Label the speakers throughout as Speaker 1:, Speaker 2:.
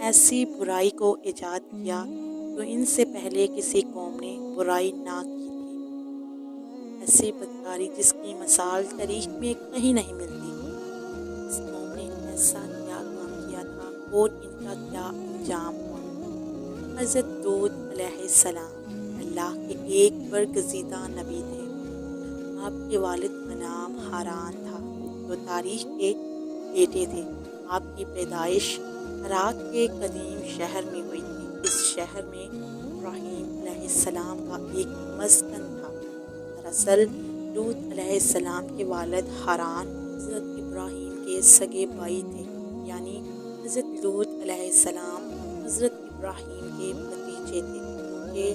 Speaker 1: ایسی برائی کو ایجاد کیا جو ان سے پہلے کسی قوم نے برائی نہ کی تھی، ایسی بدکاری جس کی مثال تاریخ میں کہیں نہیں ملتی۔ اس قوم نے ایسا کیا کام کیا تھا اور ان کا کیا انجام ہوا۔ حضرت لوط علیہ السلام اللہ کے ایک برگزیدہ نبی تھے۔ آپ کے والد کا نام حاران تھا جو تاریخ کے بیٹے تھے۔ آپ کی پیدائش عراق کے قدیم شہر میں ہوئی تھی۔ اس شہر میں ابراہیم علیہ السلام کا ایک مسکن تھا۔ دراصل لوط علیہ السلام کے والد حاران حضرت ابراہیم کے سگے بھائی تھے، یعنی حضرت لوط علیہ السلام حضرت ابراہیم کے بھتیجے تھے، کیونکہ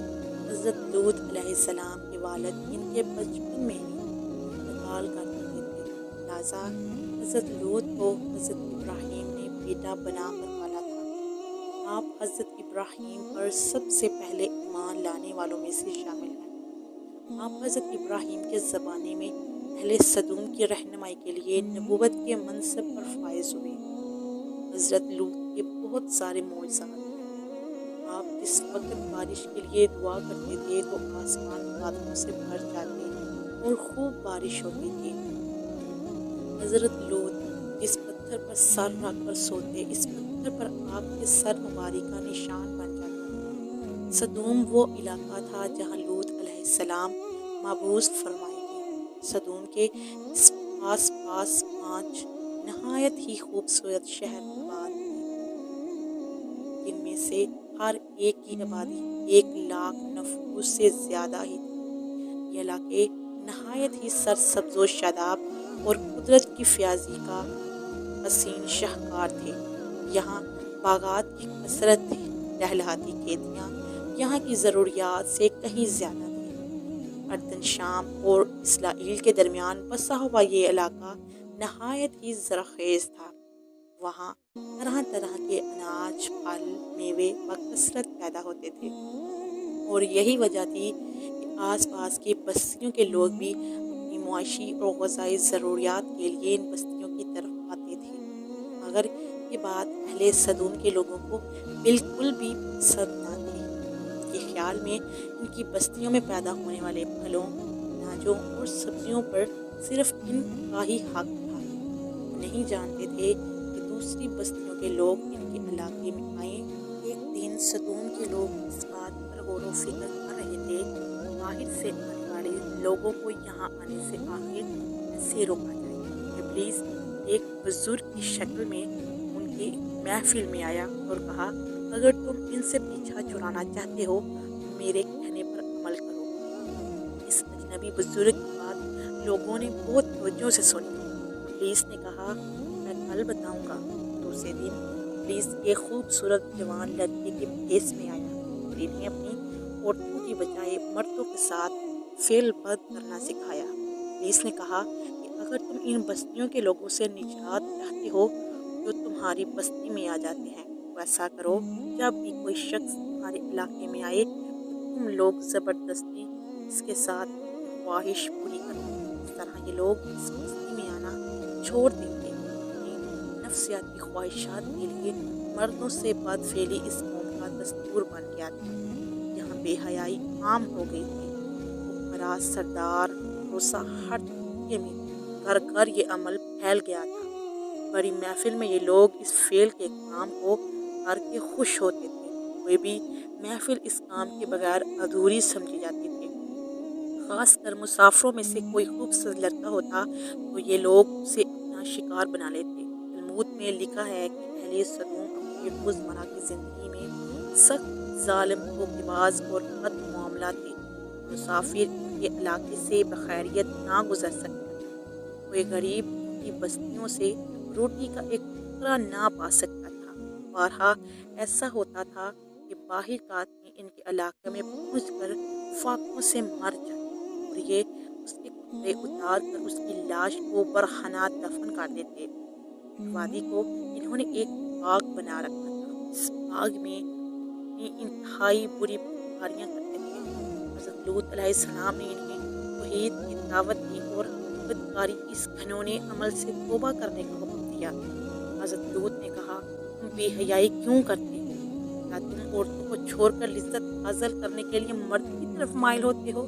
Speaker 1: حضرت لوط علیہ السلام کے والد ان کے بچپن میں ہی انتقال کر چکے تھے، لہٰذا حضرت لوط کو حضرت ابراہیم نے بیٹا بنا کر پالا تھا۔ آپ حضرت ابراہیم پر سب سے پہلے ایمان لانے والوں میں سے شامل ہیں۔ آپ حضرت ابراہیم کے زمانے میں اہل سدوم کی رہنمائی کے لیے نبوت کے منصب پر فائز ہوئے۔ حضرت لوط کے بہت سارے معجزات ہیں۔ آپ جس وقت بارش کے لیے دعا کرتے تھے تو آسمان بادلوں سے بھر جاتے اور خوب بارش ہوتی تھی۔ حضرت لوط جس پتھر پر سر رکھ کر سوتے، اس پتھر پر آپ کے سر مبارک کا نشان بن جاتا۔ سدوم وہ علاقہ تھا جہاں لوط علیہ السلام مبعوث فرمائے گئے۔ سدوم کے آس پاس 5 نہایت ہی خوبصورت شہر آباد تھے، جن میں سے ہر ایک کی آبادی 1,00,000 نفوس سے زیادہ ہی تھی۔ یہ علاقے نہایت ہی سرسبز و شاداب اور قدرت کی فیاضی کا حسین شاہکار تھے۔ یہاں باغات کی کثرت تھی، لہلہاتی کھیتیاں یہاں کی ضروریات سے کہیں زیادہ تھیں۔ اردن شام اور اسرائیل کے درمیان بسا ہوا یہ علاقہ نہایت ہی زرخیز تھا۔ وہاں طرح طرح کے اناج، پھل، میوے بکثرت پیدا ہوتے تھے، اور یہی وجہ تھی کہ آس پاس کی بستیوں کے لوگ بھی اپنی معاشی اور غذائی ضروریات کے لیے ان بستیوں کی طرف آتے تھے۔ مگر یہ بات اہل سدوم کے لوگوں کو بالکل بھی پسند نہ تھی۔ ان کے خیال میں ان کی بستیوں میں پیدا ہونے والے پھلوں، اناجوں اور سبزیوں پر صرف ان کا ہی حق تھا۔ وہ نہیں جانتے تھے کہ دوسری بستیوں کے لوگ ان کے علاقے میں آئیں۔ ایک دن سدوم کے لوگ اس بات پر غور و فکر کر رہے تھے کہ باہر سے آنے والے لوگوں کو یہاں آنے سے آخر کیسے روکا جائے۔ ابلیس ایک بزرگ کی شکل میں ان کی محفل میں آیا اور کہا، اگر تم ان سے پیچھا چھڑانا چاہتے ہو تو میرے کہنے پر عمل کرو۔ اس اجنبی بزرگ کی بات لوگوں نے بہت توجہ سے سنی۔ ابلیس نے کہا، میں کل بتاؤں گا۔ دوسرے دن ابلیس ایک خوبصورت جوان لڑکے کے بھیس میں آیا اور انہیں اپنی عورتوں کی بجائے مردوں کے ساتھ فعل بد کرنا سکھایا۔ ابلیس نے کہا کہ اگر تم ان بستیوں کے لوگوں سے نجات چاہتے ہو جو تمہاری بستی میں آ جاتے ہیں تو ایسا کرو، جب بھی کوئی شخص تمہارے علاقے میں آئے تو تم لوگ زبردستی اس کے ساتھ خواہش پوری کرو۔ اس طرح یہ لوگ اس بستی میں آنا چھوڑ دیں گے۔ نفسیاتی خواہشات کے لیے مردوں سے بد فعلی اس قوم کا دستور بن گیا تھا۔ یہاں بے حیائی عام ہو گئی تھی۔ حکمراں، سردار، روسا ہر طبقے میں گھر گھر یہ عمل پھیل گیا تھا۔ بڑی محفل میں یہ لوگ اس فعل کے کام کو کر کے خوش ہوتے تھے۔ کوئی بھی محفل اس کام کے بغیر ادھوری سمجھی جاتی تھی۔ خاص کر مسافروں میں سے کوئی خوبصورت لڑکا ہوتا تو یہ لوگ اسے اپنا شکار بنا لیتے۔ تلمود میں لکھا ہے کہ اہل سدوم اپنی روزمرہ کی زندگی میں سخت ظالم، دھوکے باز اور بد معاملہ تھے۔ مسافر ان کے علاقے سے بخیریت نہ گزر سکتا تھا۔ کوئی غریب ان کی بستیوں سے روٹی کا ایک ٹکڑا نہ پا سکتا تھا۔ بارہا ایسا ہوتا تھا کہ باہر کا آدمی ان کے علاقے میں پہنچ کر فاقوں سے مر جاتا اور یہ اس کے کپڑے اتار کر اس کی لاش کو برہنہ دفن کر دیتے۔ وادی کو انہوں نے ایک باغ بنا رکھا تھا۔ اس باغ میں اپنی انتہائی بری بدکاریاں کرتے تھے۔ حضرت لوط علیہ السلام نے انہیں توحید کی دعوت دی اور بدکاری کی اس گھنونے عمل سے توبہ کرنے کا حکم دیا۔ حضرت لوط نے کہا، تم بے حیائی کیوں کرتے ہو؟ کیا تم عورتوں کو چھوڑ کر لذت حاصل کرنے کے لیے مرد کی طرف مائل ہوتے ہو؟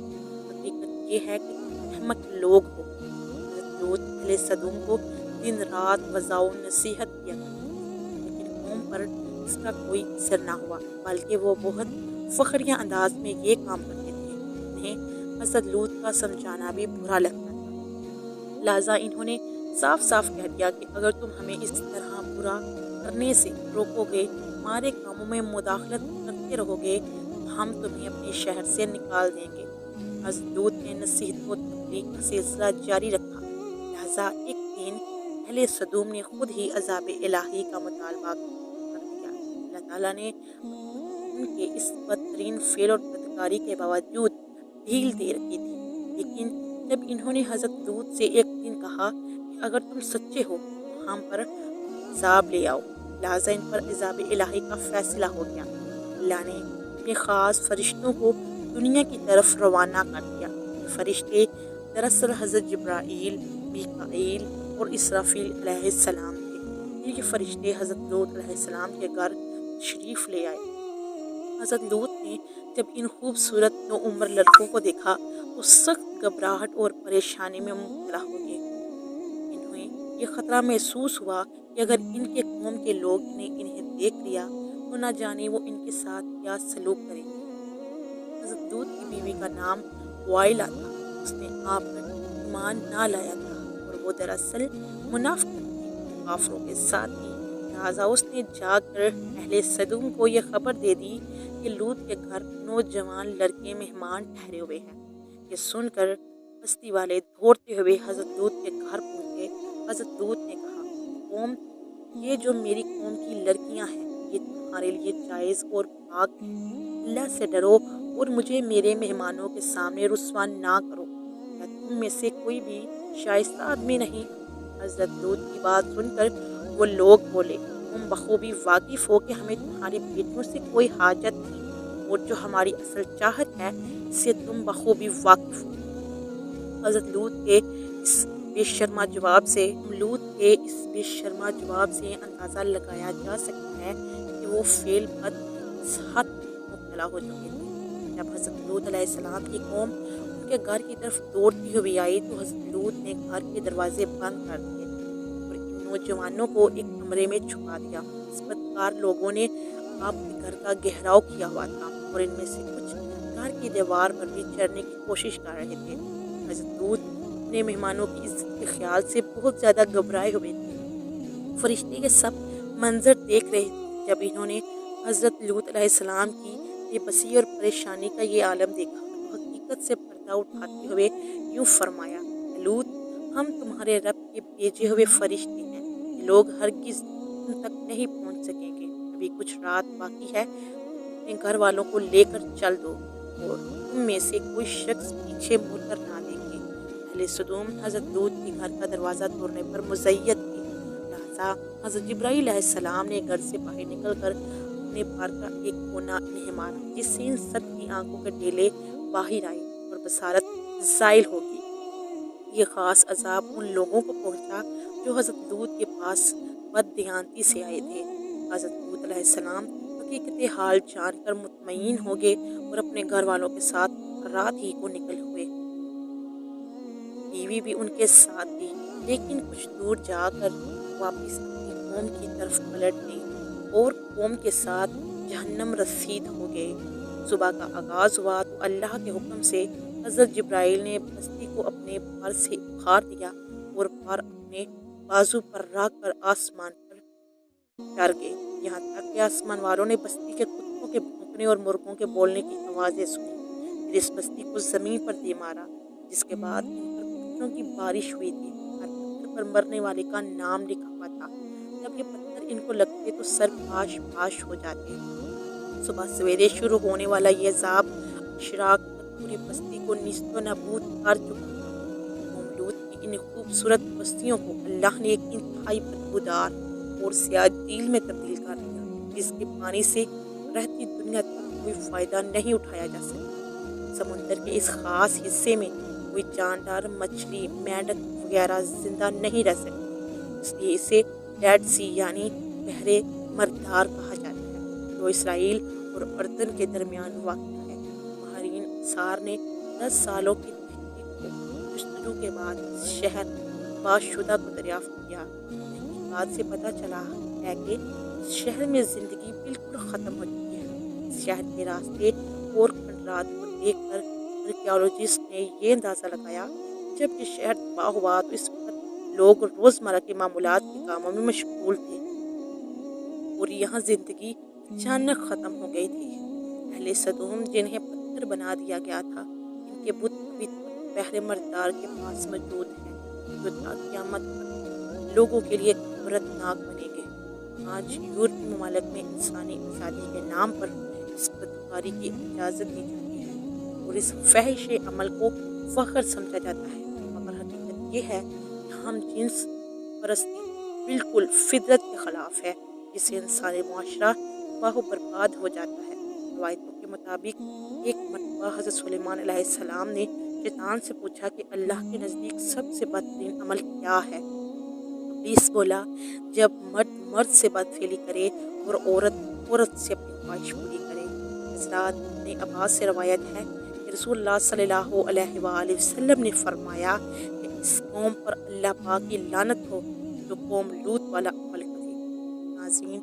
Speaker 1: حقیقت یہ ہے کہ تم احمق لوگ ہو۔ حضرت لوط اہل صدوم کو دن رات وضع و نصیحت کیا کرتے تھے، لیکن قوم پر اس کا کوئی اثر نہ ہوا، بلکہ وہ بہت فخریہ انداز میں یہ کام کرتے تھے۔ انہیں حضرت لوط کا سمجھانا بھی برا لگتا تھا، لہٰذا انہوں نے صاف صاف کہہ دیا کہ اگر تم ہمیں اس طرح برا کرنے سے روکو گے، ہمارے کاموں میں مداخلت کرتے رہو گے، تو ہم تمہیں اپنے شہر سے نکال دیں گے۔ حضرت لوط نے نصیحت و تبلیغ کا سلسلہ جاری رکھا، لہٰذا ایک دن اہل صدوم نے خود ہی عذاب الہی کا مطالبہ کر دیا۔ اللہ تعالیٰ نے ان کے اس بدترین فعل اور بدکاری کے باوجود ڈھیل دے رکھی تھی، لیکن جب انہوں نے حضرت لوط سے ایک دن کہا کہ اگر تم سچے ہو تو ہم پر عذاب لے آؤ، لہٰذا ان پر عذاب الہی کا فیصلہ ہو گیا۔ اللہ نے اپنے خاص فرشتوں کو دنیا کی طرف روانہ کر دیا۔ یہ فرشتے دراصل حضرت جبرائیل، میکائیل اور اسرافیل علیہ السلام تھے۔ یہ فرشتے حضرت لوط علیہ السلام کے گھر تشریف لے آئے۔ حضرت لوط نے جب ان خوبصورت نوعمر لڑکوں کو دیکھا تو سخت گھبراہٹ اور پریشانی میں مبتلا ہو گئے۔ انہیں یہ خطرہ محسوس ہوا کہ اگر ان کے قوم کے لوگ نے انہیں دیکھ لیا تو نہ جانے وہ ان کے ساتھ کیا سلوک کریں گے۔ حضرت لوط کی بیوی کا نام وائلا تھا، اس نے آپ پر ایمان نہ لایا تھا اور وہ دراصل منافقت تھی، کافروں کے ساتھ تھی، لہٰذا اس نے جا کر اہل صدوم کو یہ خبر دے دی کہ لوط کے گھر نوجوان لڑکے مہمان ٹھہرے ہوئے ہیں۔ یہ سن کر بستی والے دوڑتے ہوئے حضرت لوط کے گھر پہنچے۔ حضرت لوط نے کہا، قوم، یہ جو میری قوم کی لڑکیاں ہیں یہ تمہارے لیے جائز اور پاک ہیں، اللہ سے ڈرو اور مجھے میرے مہمانوں کے سامنے رسوا نہ کرو، کیا تم میں سے کوئی بھی شائستہ آدمی نہیں؟ حضرت لوط کی بات سن کر وہ لوگ بولے، تم بخوبی واقف ہو کہ ہمیں تمہاری بیٹیوں سے کوئی حاجت نہیں، اور جو ہماری اصل چاہت ہے اس سے تم بخوبی واقف ہو۔ حضرت لوط کے اس بے شرما جواب سے اندازہ لگایا جا سکتا ہے کہ وہ فعل بد اس حد مبتلا ہو چکے تھے۔ جب حضرت لوط علیہ السلام کی قوم ان کے گھر کی طرف دوڑتی ہوئی آئی تو حضرت لوط نے گھر کے دروازے بند کر دیے اور ان نوجوانوں کو ایک کمرے میں چھپا دیا۔ اس بدکار لوگوں نے آپ کے گھر کا گھیراؤ کیا ہوا تھا اور ان میں سے کچھ گھر کی دیوار پر بھی چڑھنے کی کوشش کر رہے تھے۔ حضرت لوط اپنے مہمانوں کی عزت کے خیال سے بہت زیادہ گھبرائے ہوئے تھے۔ فرشتے یہ سب منظر دیکھ رہے تھے۔ جب انہوں نے حضرت لوط علیہ السلام کی بے بسی اور پریشانی کا یہ عالم دیکھا تو حقیقت سے پردہ اٹھاتے ہوئے یوں فرمایا، لوط، ہم تمہارے رب کے بھیجے ہوئے فرشتے ہیں، یہ لوگ ہرگز تم تک نہیں پہنچ سکیں گے، ابھی کچھ رات باقی ہے، اپنے گھر والوں کو لے کر چل دو اور تم میں سے کوئی شخص پیچھے مڑ کر نہ دیکھے۔ اہل صدوم حضرت لوط کے گھر کا دروازہ توڑنے پر مزید تھے، لہٰذا حضرت جبرائیل علیہ السلام نے گھر سے باہر نکل کر اپنے پر کا ایک کونا انہیں مارا، جس سے ان سب کی آنکھوں کے ڈیلے باہر آئے اور بصارت زائل ہو گئی۔ یہ خاص عذاب ان لوگوں کو پہنچا جو حضرت لوط کے پاس بد دیانتی سے آئے تھے۔ حضرت لوط علیہ السلام حقیقت حال جان کر مطمئن ہو گئے اور اپنے گھر والوں کے ساتھ رات ہی کو نکل ہوئے۔ بیوی بھی ان کے ساتھ تھی، لیکن کچھ دور جا کر واپس اپنی قوم کی طرف پلٹ گئی اور قوم کے ساتھ جہنم رسید ہو گئے۔ صبح کا آغاز ہوا تو اللہ کے حکم سے حضرت جبرائیل نے بستی کو اپنے پر سے اکھاڑ دیا اور پر اپنے بازو پر رکھ کر آسمان پر چڑھ گئے، یہاں تک کہ آسمان والوں نے بستی کے کتوں کے بھونکنے اور مرغوں کے بولنے کی آوازیں سنی۔ پھر اس بستی کو زمین پر دے مارا، جس کے بعد ان پر پتھروں کی بارش ہوئی تھی۔ ہر پتھر پر مرنے والے کا نام لکھا ہوا تھا۔ جب یہ پتھر ان کو لگتے تو سر پاش پاش ہو جاتے۔ صبح سویرے شروع ہونے والا یہ عذاب اشراق تک پوری بستی کو نیست و نابود کر چکا تھا۔ قوم لوط کی ان خوبصورت بستیوں کو اللہ نے ایک انتہائی بدبودار اور سیاہ جھیل میں تبدیل کر دیا، جس کے پانی سے رہتی دنیا تک کوئی فائدہ نہیں اٹھایا جا سکتا۔ سمندر کے اس خاص حصے میں کوئی جاندار مچھلی، مینڈک وغیرہ زندہ نہیں رہ سکتی، اس لیے اسے ڈیڈ سی یعنی بحر مردار کہا جاتا ہے۔ جو اسرائیل اور اردن کے درمیان واقع ہے۔ ماہرین آثار نے 10 سالوں کی تحقیق و جستجو کے بعد اس شہر آباد شدہ کو دریافت کیا۔ تحقیقات سے پتہ چلا ہے کہ اس شہر میں زندگی بالکل ختم ہو چکی ہے۔ اس شہر کے راستے اور کھنڈرات کو دیکھ کر آرکیالوجسٹ نے یہ اندازہ لگایا کہ جب یہ شہر تباہ ہوا تو اس وقت لوگ روزمرہ کے معمولات کے کاموں میں مشغول تھے اور یہاں زندگی اچانک ختم ہو گئی تھی۔ اہل صدوم جنہیں پتھر بنا دیا گیا تھا، ان کے بت ابھی تک بحر مردار کے پاس موجود ہیں، جو تا قیامت تک لوگوں کے لیے عبرتناک بنے گے۔ آج یورپی ممالک میں انسانی آزادی کے نام پر اس بدکاری کی اجازت دی جاتی ہے اور اس فحش عمل کو فخر سمجھا جاتا ہے، مگر حقیقت یہ ہے کہ ہم جنس پرستی بالکل فطرت کے خلاف ہے، جس سے انسانی معاشرہ تباہ و برباد ہو جاتا ہے۔ روایتوں کے مطابق ایک مرتبہ حضرت سلیمان علیہ السلام نے شیطان سے پوچھا کہ اللہ کے نزدیک سب سے بدترین عمل کیا ہے؟ ابلیس بولا، جب مرد مرد سے بدفعلی کرے اور عورت عورت سے اپنی خواہش پوری کرے۔ حضرات ابن عباس سے روایت ہے کہ رسول اللہ صلی اللہ علیہ وآلہ وسلم نے فرمایا کہ اس قوم پر اللہ پاک کی لعنت ہو جو قوم لوط والا عمل کرے۔ ناظرین،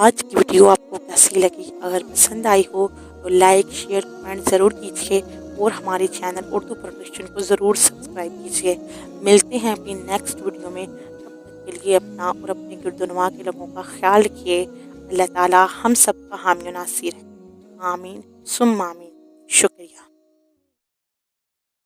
Speaker 1: آج کی ویڈیو آپ کو کیسی لگی؟ اگر پسند آئی ہو تو لائک، شیئر، کمنٹ ضرور کیجیے اور ہمارے چینل اردو پروڈکشن کو ضرور سبسکرائب کیجیے۔ ملتے ہیں اپنی نیکسٹ ویڈیو میں، تب تک کے لیے اپنا اور اپنے گرد و نواح کے لوگوں کا خیال رکھیے۔ اللہ تعالی ہم سب کا حامی و ناصر ہے۔ آمین ثم آمین۔ شکریہ۔